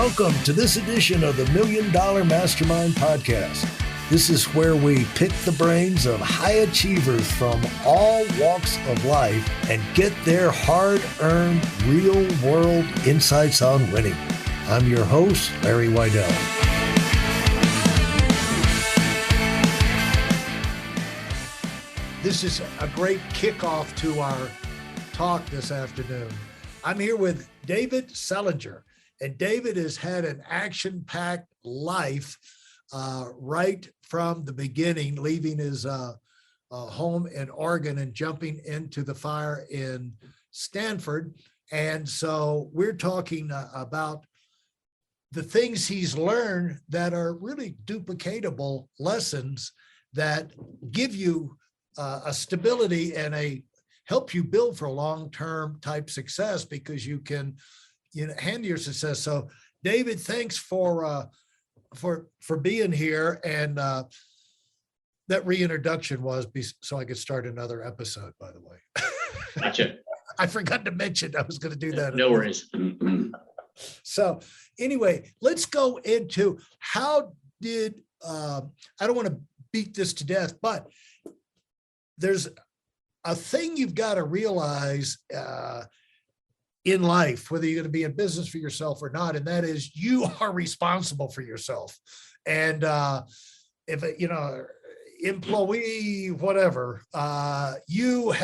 Welcome to this edition of the $1 Million Mastermind Podcast. This is where we pick the brains of high achievers from all walks of life and get their hard-earned, real-world insights on winning. I'm your host, Larry Weidel. This is a great kickoff to our talk this afternoon. I'm here with David Selinger, and David has had an action-packed life right from the beginning, leaving his home in Oregon and jumping into the fire in Stanford. And so we're talking about the things he's learned that are really duplicatable lessons that give you a stability and help you build for long-term type success, because you can handle your success. So David, thanks for being here. And that reintroduction was so I could start another episode, by the way. Gotcha. I forgot to mention I was going to do that. No worries. So anyway, let's go into how did, I don't want to beat this to death, but there's a thing you've got to realize in life, whether you're going to be in business for yourself or not, and that is you are responsible for yourself. And if employee, whatever, you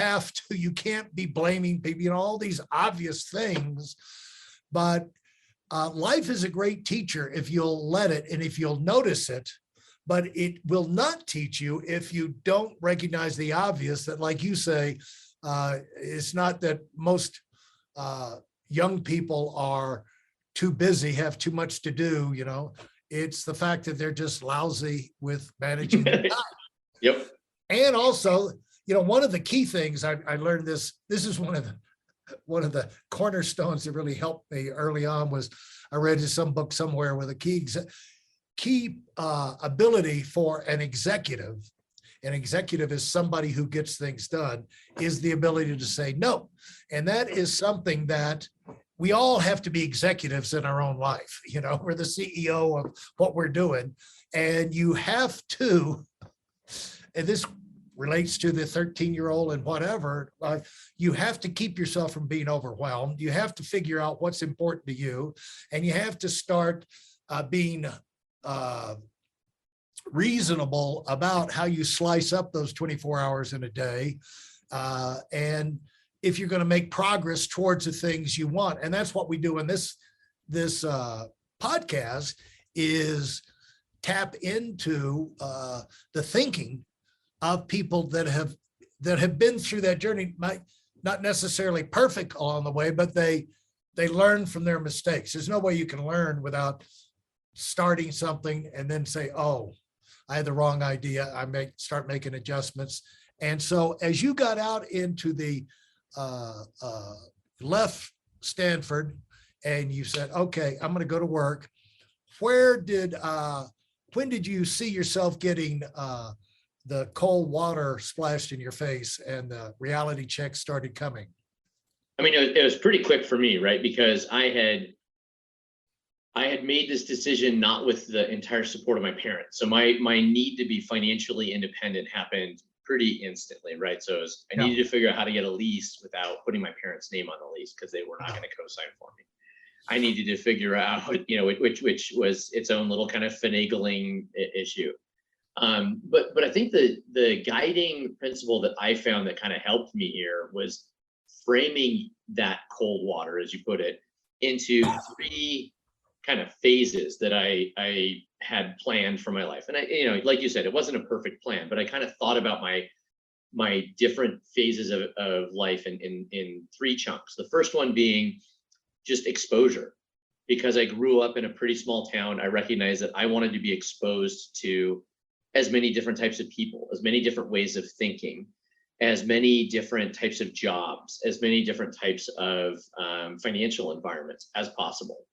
can't be blaming people, all these obvious things, but life is a great teacher if you'll let it and if you'll notice it, but it will not teach you if you don't recognize the obvious, that, like you say, it's not that most young people are too busy, have too much to do, it's the fact that they're just lousy with managing their time. Yep. And also, one of the key things I learned this is one of the cornerstones that really helped me early on was I read in some book somewhere where the key ability for an executive is somebody who gets things done, is the ability to say no. And that is something that we all have to be executives in our own life. We're the CEO of what we're doing, and you have to, and this relates to the 13-year-old and whatever, you have to keep yourself from being overwhelmed. You have to figure out what's important to you, and you have to start being reasonable about how you slice up those 24 hours in a day. And if you're going to make progress towards the things you want. And that's what we do in this podcast, is tap into the thinking of people that have been through that journey, might not necessarily perfect along the way, but they learn from their mistakes. There's no way you can learn without starting something and then say, oh, I had the wrong idea. Start making adjustments. And so as you got out into the left Stanford and you said, okay, I'm going to go to work. When did you see yourself getting the cold water splashed in your face and the reality check started coming? I mean, it was pretty quick for me, right? Because I had made this decision not with the entire support of my parents. So my need to be financially independent happened pretty instantly, right? So I needed to figure out how to get a lease without putting my parents' name on the lease, because they were not going to co-sign for me. I needed to figure out, which was its own little kind of finagling issue. But I think the guiding principle that I found that kind of helped me here was framing that cold water, as you put it, into three kind of phases that I had planned for my life. And I, like you said, it wasn't a perfect plan, but I kind of thought about my different phases of life in three chunks. The first one being just exposure. Because I grew up in a pretty small town, I recognized that I wanted to be exposed to as many different types of people, as many different ways of thinking, as many different types of jobs, as many different types of financial environments as possible.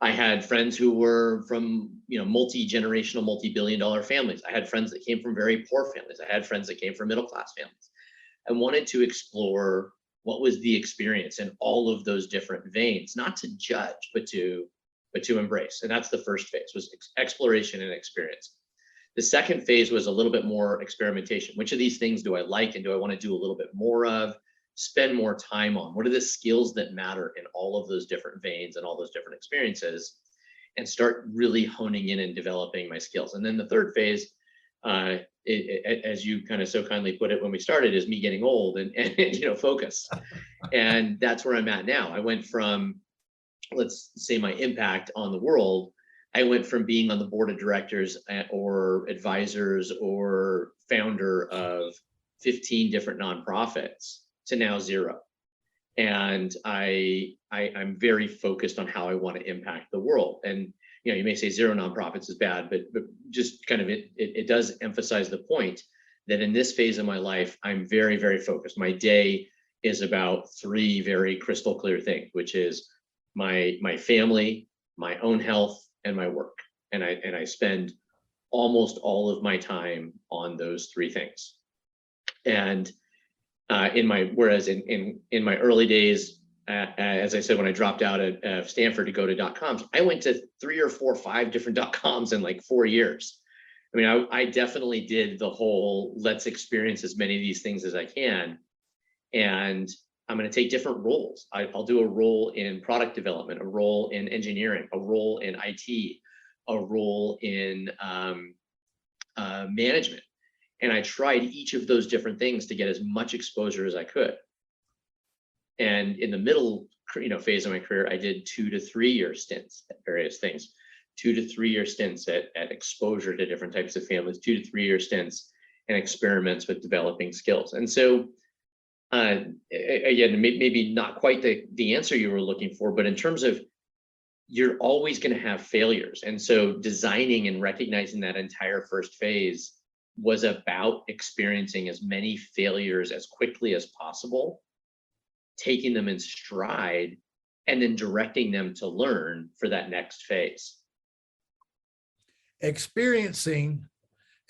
I had friends who were from, multi-generational, multi-billion-dollar families. I had friends that came from very poor families. I had friends that came from middle-class families. I wanted to explore what was the experience in all of those different veins, not to judge, but to embrace. And that's the first phase, was exploration and experience. The second phase was a little bit more experimentation. Which of these things do I like and do I want to do a little bit more of, spend more time on? What are the skills that matter in all of those different veins and all those different experiences? And start really honing in and developing my skills. And then the third phase, as you kind of so kindly put it when we started, is me getting old and focus. And that's where I'm at now. I went from, let's say, my impact on the world. I went from being on the board of directors or advisors or founder of 15 different nonprofits to now 0. And I'm very focused on how I want to impact the world. And you may say 0 nonprofits is bad, but just kind of it does emphasize the point that in this phase of my life, I'm very, very focused. My day is about 3 very crystal clear things, which is my family, my own health, and my work. And I spend almost all of my time on those 3 things. And whereas in my early days, as I said, when I dropped out at Stanford to go to .coms, I went to 3 or 4 or 5 different .coms in like 4 years. I mean, I definitely did the whole let's experience as many of these things as I can. And I'm going to take different roles. I'll do a role in product development, a role in engineering, a role in IT, a role in management. And I tried each of those different things to get as much exposure as I could. And in the middle, phase of my career, I did 2 to 3 year stints at various things, 2 to 3 year stints at exposure to different types of families, 2 to 3 year stints and experiments with developing skills. And so, again, maybe not quite the answer you were looking for, but in terms of you're always going to have failures. And so designing and recognizing that entire first phase was about experiencing as many failures as quickly as possible, taking them in stride, and then directing them to learn for that next phase. Experiencing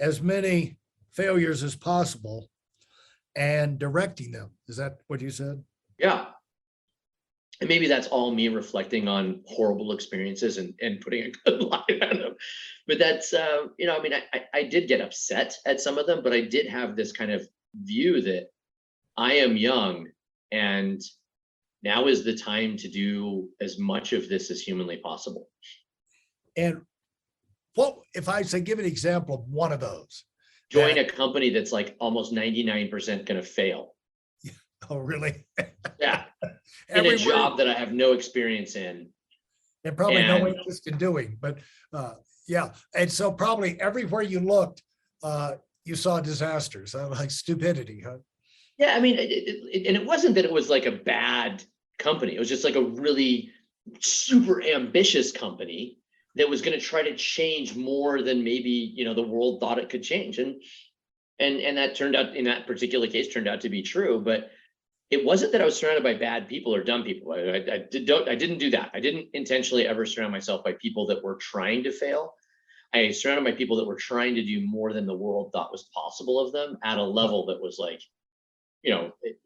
as many failures as possible and directing them. Is that what you said? Yeah. And maybe that's all me reflecting on horrible experiences and putting a good line on them. But that's, I did get upset at some of them, but I did have this kind of view that I am young and now is the time to do as much of this as humanly possible. And what, if I say, give an example of one of those? Join a company that's like almost 99% going to fail. Oh, really? Yeah. In a job that I have no experience in. And probably no interest in doing, but yeah. And so probably everywhere you looked, you saw disasters, like stupidity, huh? Yeah, I mean, it wasn't that it was like a bad company. It was just like a really super ambitious company that was going to try to change more than maybe, the world thought it could change. And that turned out, in that particular case, turned out to be true. But it wasn't that I was surrounded by bad people or dumb people. I didn't do that. I didn't intentionally ever surround myself by people that were trying to fail. I surrounded by people that were trying to do more than the world thought was possible of them at a level that was like,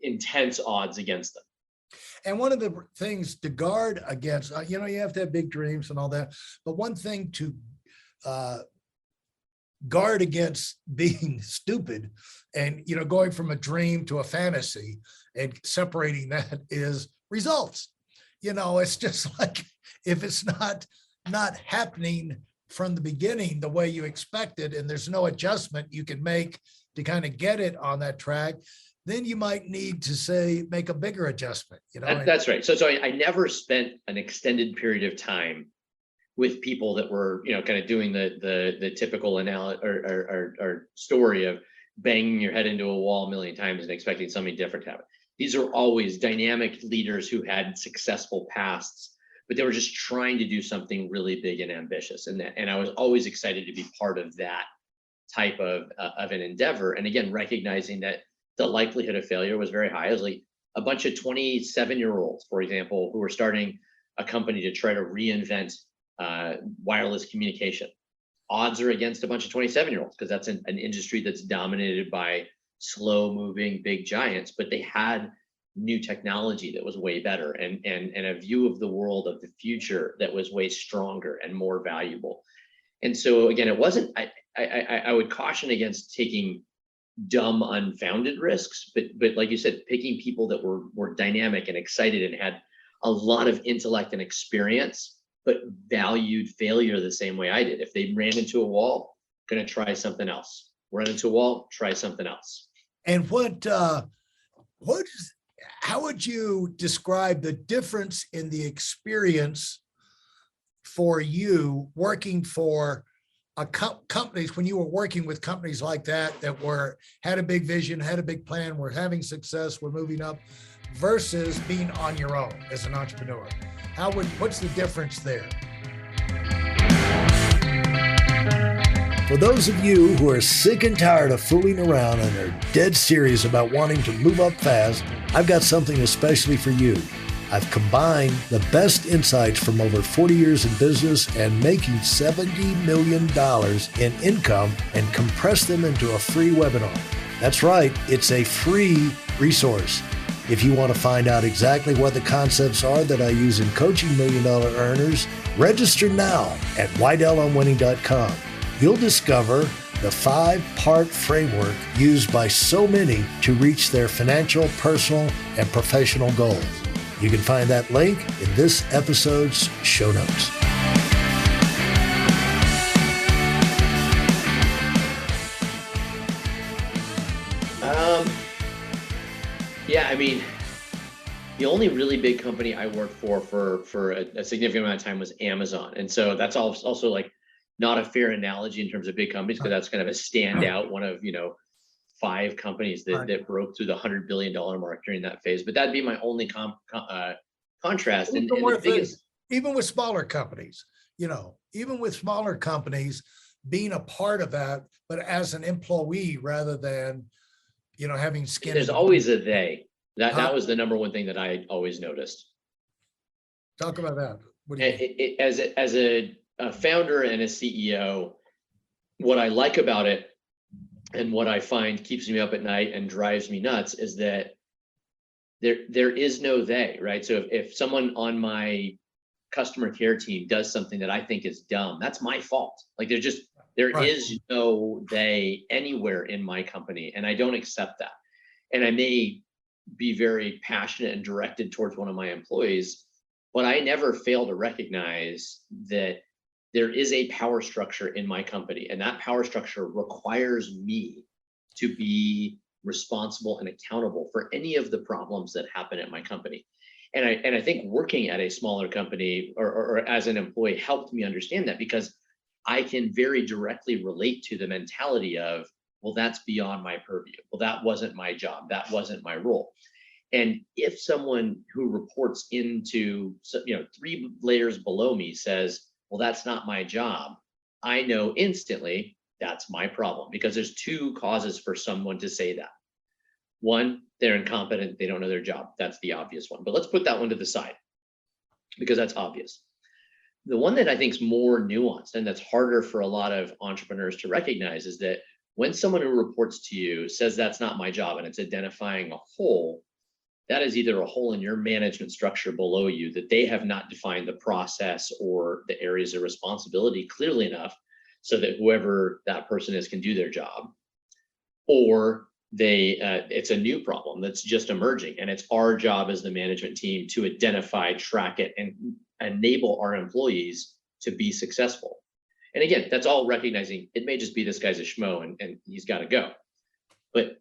intense odds against them. And one of the things to guard against, you have to have big dreams and all that, but one thing to guard against being stupid and, going from a dream to a fantasy and separating that is results. It's just like, if it's not happening from the beginning the way you expected, and there's no adjustment you can make to kind of get it on that track, then you might need to make a bigger adjustment. That's right. So I never spent an extended period of time with people that were, kind of doing the typical analysis or story of banging your head into a wall a million times and expecting something different to happen. These are always dynamic leaders who had successful pasts, but they were just trying to do something really big and ambitious. And I was always excited to be part of that type of an endeavor. And again, recognizing that the likelihood of failure was very high. It was like a bunch of 27-year-olds, for example, who were starting a company to try to reinvent wireless communication. Odds are against a bunch of 27-year-olds because that's an industry that's dominated by slow-moving big giants. But they had new technology that was way better, and a view of the world of the future that was way stronger and more valuable. And so again, it wasn't, I would caution against taking dumb, unfounded risks, but like you said, picking people that were dynamic and excited and had a lot of intellect and experience, but valued failure the same way I did. If they ran into a wall, gonna try something else. Run into a wall, try something else. And how would you describe the difference in the experience for you working for companies, when you were working with companies like that had a big vision, had a big plan, were having success, were moving up, versus being on your own as an entrepreneur? What's the difference there? For those of you who are sick and tired of fooling around and are dead serious about wanting to move up fast, I've got something especially for you. I've combined the best insights from over 40 years in business and making $70 million in income and compressed them into a free webinar. That's right, it's a free resource. If you want to find out exactly what the concepts are that I use in coaching $1 million earners, register now at WeidelOnWinning.com. You'll discover the 5-part framework used by so many to reach their financial, personal, and professional goals. You can find that link in this episode's show notes. Yeah, I mean, the only really big company I worked for a significant amount of time was Amazon. And so that's also like not a fair analogy in terms of big companies, because that's kind of a standout, one of, 5 companies that broke through the $100 billion mark during that phase. But that'd be my only contrast. And the biggest, even with smaller companies, being a part of that, but as an employee rather than, having skin. There's always a they. That was the number one thing that I always noticed. Talk about that. What do you mean? As a founder and a CEO, what I like about it and what I find keeps me up at night and drives me nuts is that there is no they, right? So if someone on my customer care team does something that I think is dumb, that's my fault. Like there Right. is no they anywhere in my company, and I don't accept that. And I may be very passionate and directed towards one of my employees, but I never fail to recognize that there is a power structure in my company, and that power structure requires me to be responsible and accountable for any of the problems that happen at my company. And I think working at a smaller company or as an employee helped me understand that, because I can very directly relate to the mentality of, well, that's beyond my purview. Well, that wasn't my job. That wasn't my role. And if someone who reports into, 3 layers below me says, well, that's not my job, I know instantly that's my problem, because there's 2 causes for someone to say that. One, they're incompetent. They don't know their job. That's the obvious one. But let's put that one to the side, because that's obvious. The one that I think is more nuanced and that's harder for a lot of entrepreneurs to recognize is that when someone who reports to you says that's not my job, and it's identifying a hole, that is either a hole in your management structure below you, that they have not defined the process or the areas of responsibility clearly enough so that whoever that person is can do their job, or it's a new problem that's just emerging, and it's our job as the management team to identify, track it, and enable our employees to be successful. And again, that's all recognizing it may just be this guy's a schmo and he's got to go, but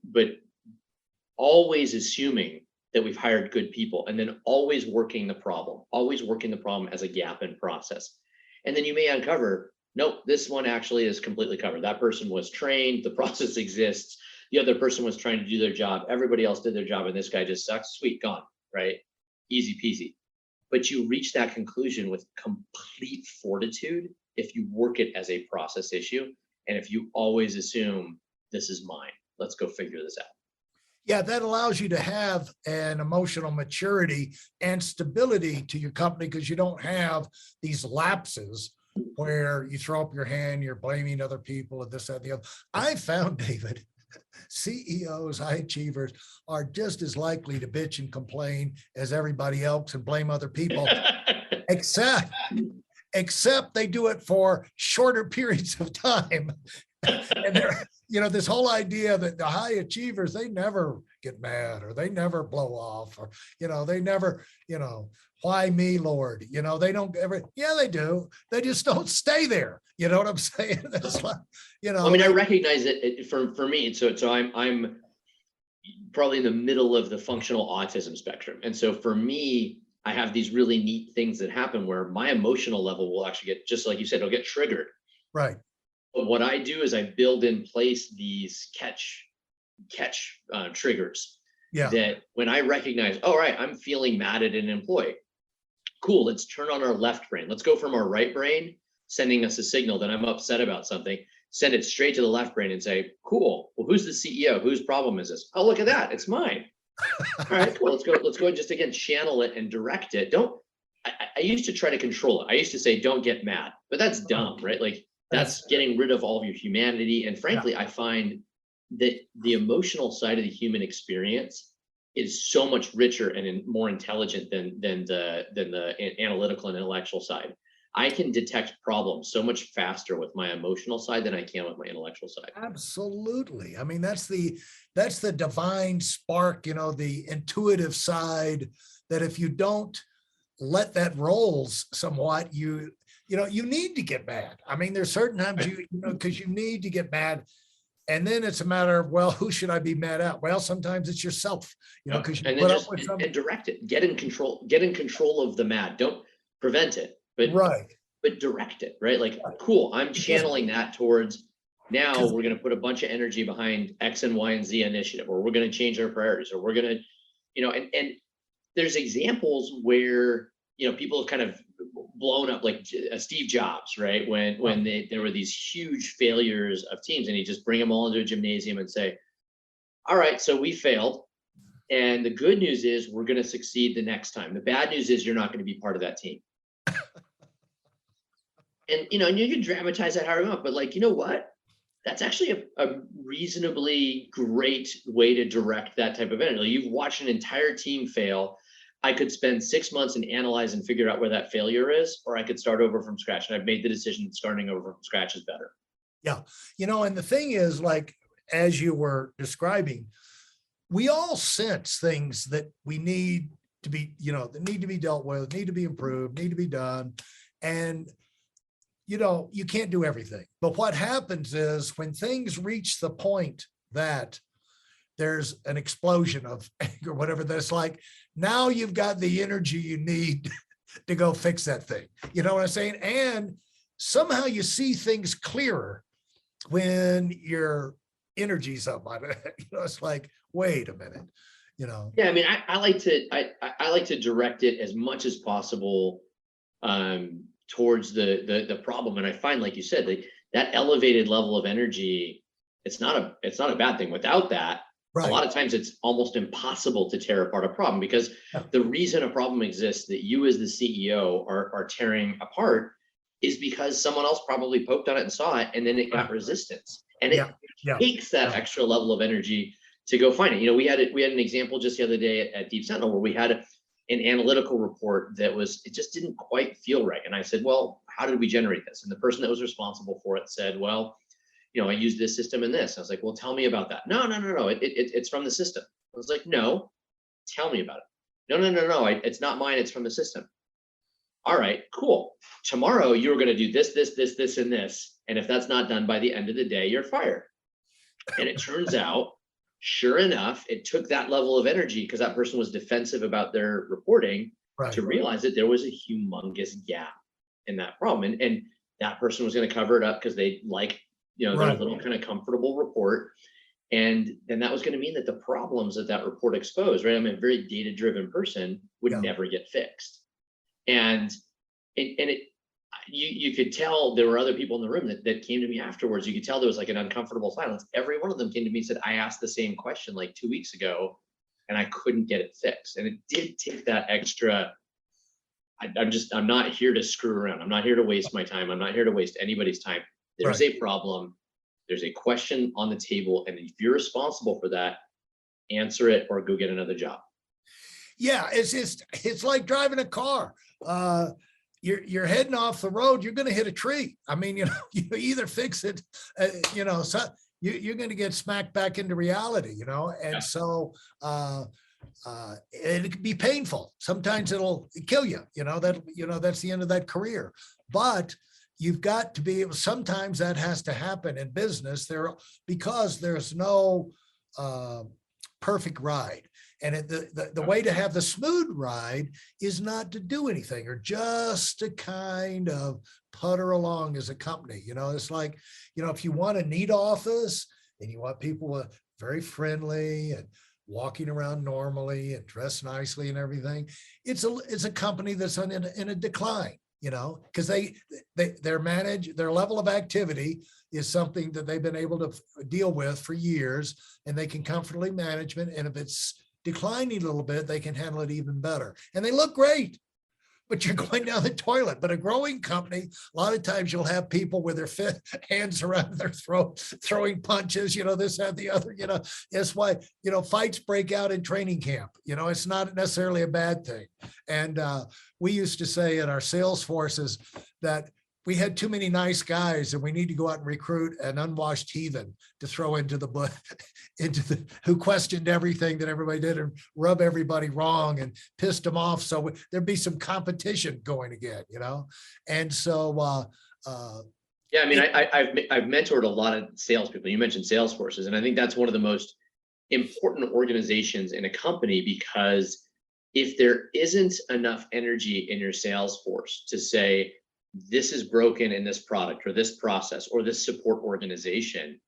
always assuming that we've hired good people, and then always working the problem as a gap in process. And then you may uncover, nope, this one actually is completely covered. That person was trained, the process exists, the other person was trying to do their job, everybody else did their job, and this guy just sucks. Sweet, gone, right? Easy peasy. But you reach that conclusion with complete fortitude if you work it as a process issue, and if you always assume this is mine, let's go figure this out. Yeah, that allows you to have an emotional maturity and stability to your company, because you don't have these lapses where you throw up your hand, you're blaming other people and this, that, and the other. I found, David, CEOs, high achievers are just as likely to bitch and complain as everybody else and blame other people, except they do it for shorter periods of time. And they're, this whole idea that the high achievers, they never get mad, or they never blow off, or, they never, why me, Lord? They don't ever, yeah, they do. They just don't stay there. You know what I'm saying? It's like, I mean, I recognize it for me. So I'm probably in the middle of the functional autism spectrum. And so for me, I have these really neat things that happen where my emotional level will actually get, just like you said, it'll get triggered. Right. But what I do is I build in place these catch triggers. Yeah. That when I recognize, all right, I'm feeling mad at an employee. Cool, let's turn on our left brain. Let's go from our right brain, sending us a signal that I'm upset about something, send it straight to the left brain and say, cool, well, who's the CEO? Whose problem is this? Oh, look at that, it's mine. All right, cool, let's go and just again, channel it and direct it. I used to try to control it. I used to say, don't get mad, but that's dumb, right? Like that's getting rid of all of your humanity. And frankly, I find that the emotional side of the human experience is so much richer and more intelligent than the analytical and intellectual side. I can detect problems so much faster with my emotional side than I can with my intellectual side. Absolutely. I mean, that's the divine spark, the intuitive side, that if you don't let that roll somewhat, you need to get mad. I mean, there's certain times because you need to get mad. And then it's a matter of, well, who should I be mad at? Well, sometimes it's yourself, because you put up with something. And direct it. Get in control of the mad. Don't prevent it, but direct it, right? Like, cool, I'm channeling that towards, now we're going to put a bunch of energy behind X and Y and Z initiative, or we're going to change our priorities, or we're going to, and there's examples where, people have kind of blown up, like Steve Jobs, right? When there were these huge failures of teams, and he'd just bring them all into a gymnasium and say, all right, so we failed. And the good news is we're going to succeed the next time. The bad news is you're not going to be part of that team. And, and you can dramatize that however you want, but like, you know what? That's actually a reasonably great way to direct that type of energy. You've watched an entire team fail. I could spend 6 months and analyze and figure out where that failure is, or I could start over from scratch. And I've made the decision that starting over from scratch is better. Yeah. And the thing is, like, as you were describing, we all sense things that we need to be, that need to be dealt with, need to be improved, need to be done. And, you can't do everything. But what happens is when things reach the point that there's an explosion of anger, whatever, that's like, now you've got the energy you need to go fix that thing. You know what I'm saying? And somehow you see things clearer when your energy's up on it. It's like, wait a minute, Yeah, I mean, I like to direct it as much as possible towards the problem. And I find, like you said, that elevated level of energy, it's not a bad thing. Without that, a lot of times it's almost impossible to tear apart a problem, because the reason a problem exists that you as the CEO are tearing apart is because someone else probably poked on it and saw it, and then it got resistance. And it takes that extra level of energy to go find it. We had an example just the other day at Deep Sentinel where we had an analytical report that it just didn't quite feel right. And I said, well, how did we generate this? And the person that was responsible for it said, well, I use this system and this. I was like, well, tell me about that. No. It's from the system. I was like, no, tell me about it. No. It's not mine. It's from the system. All right, cool. Tomorrow you're going to do this, and this. And if that's not done by the end of the day, you're fired. And it turns out, sure enough, it took that level of energy, because that person was defensive about their reporting, to realize that there was a humongous gap in that problem. And that person was going to cover it up because they like, their little kind of comfortable report. And then that was going to mean that the problems that report exposed, right? I'm a very data-driven person, would never get fixed. And you could tell there were other people in the room that came to me afterwards. You could tell there was like an uncomfortable silence. Every one of them came to me and said, I asked the same question like 2 weeks ago and I couldn't get it fixed. And it did take that extra. I'm not here to screw around. I'm not here to waste my time. I'm not here to waste anybody's time. There's a problem. There's a question on the table, and if you're responsible for that, answer it or go get another job. Yeah, it's like driving a car. You're heading off the road, you're going to hit a tree. I mean, you either fix it, so you're going to get smacked back into reality, and so it can be painful. Sometimes it'll kill you, that's the end of that career. But you've got to be able, sometimes that has to happen in business because there's no perfect ride. And the way to have the smooth ride is not to do anything, or just to kind of putter along as a company. It's like, if you want a neat office and you want people very friendly and walking around normally and dressed nicely and everything, it's a company that's in a decline, because their level of activity is something that they've been able to deal with for years, and they can comfortably manage it. And if it's declining a little bit, they can handle it even better. And they look great, but you're going down the toilet. But a growing company, a lot of times you'll have people with their hands around their throat, throwing punches, this, that, the other, That's why, fights break out in training camp. It's not necessarily a bad thing. And we used to say in our sales forces that we had too many nice guys, and we need to go out and recruit an unwashed heathen to throw who questioned everything that everybody did and rub everybody wrong and pissed them off. So there'd be some competition going again, And so, yeah, I mean, I've mentored a lot of salespeople. You mentioned sales forces, and I think that's one of the most important organizations in a company, because if there isn't enough energy in your sales force to say, this is broken in this product or this process or this support organization,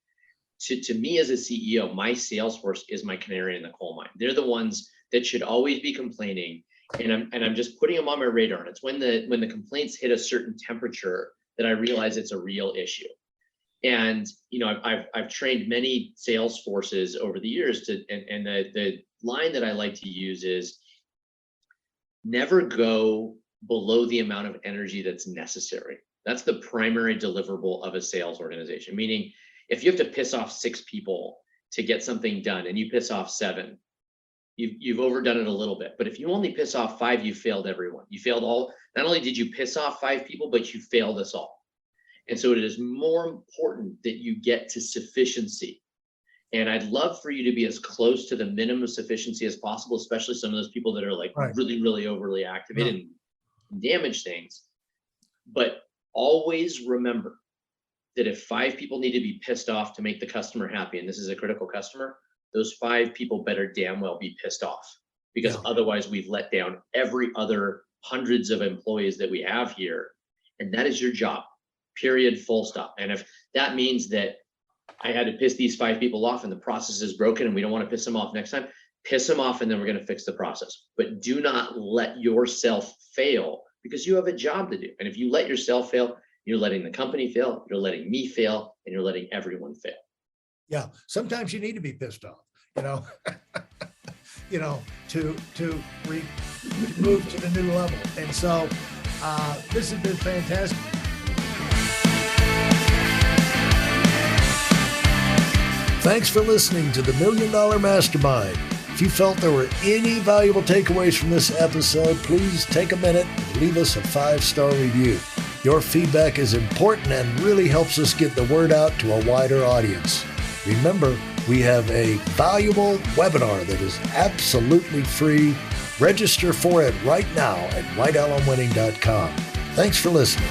to me as a CEO, my sales force is my canary in the coal mine. They're the ones that should always be complaining, and I'm just putting them on my radar. And it's when the complaints hit a certain temperature that I realize it's a real issue. And I've trained many sales forces over the years and the line that I like to use is never go below the amount of energy that's necessary. That's the primary deliverable of a sales organization. Meaning, if you have to piss off 6 people to get something done and you piss off 7, you've overdone it a little bit. But if you only piss off 5, you failed everyone. You failed all. Not only did you piss off 5 people, but you failed us all. And so it is more important that you get to sufficiency. And I'd love for you to be as close to the minimum sufficiency as possible, especially some of those people that are like really, really overly activated and damage things. But always remember that if 5 people need to be pissed off to make the customer happy, and this is a critical customer, those 5 people better damn well be pissed off, because otherwise we've let down every other hundreds of employees that we have here. And that is your job, period, full stop. And if that means that I had to piss these 5 people off and the process is broken and we don't want to piss them off next time, piss them off and then we're going to fix the process. But do not let yourself fail, because you have a job to do. And if you let yourself fail, you're letting the company fail, you're letting me fail, and you're letting everyone fail. Yeah. Sometimes you need to be pissed off, to move to the new level. And so this has been fantastic. Thanks for listening to the $1 Million Mastermind. If you felt there were any valuable takeaways from this episode, please take a minute and leave us a 5-star review. Your feedback is important and really helps us get the word out to a wider audience. Remember, we have a valuable webinar that is absolutely free. Register for it right now at whitealumwinning.com. Thanks for listening.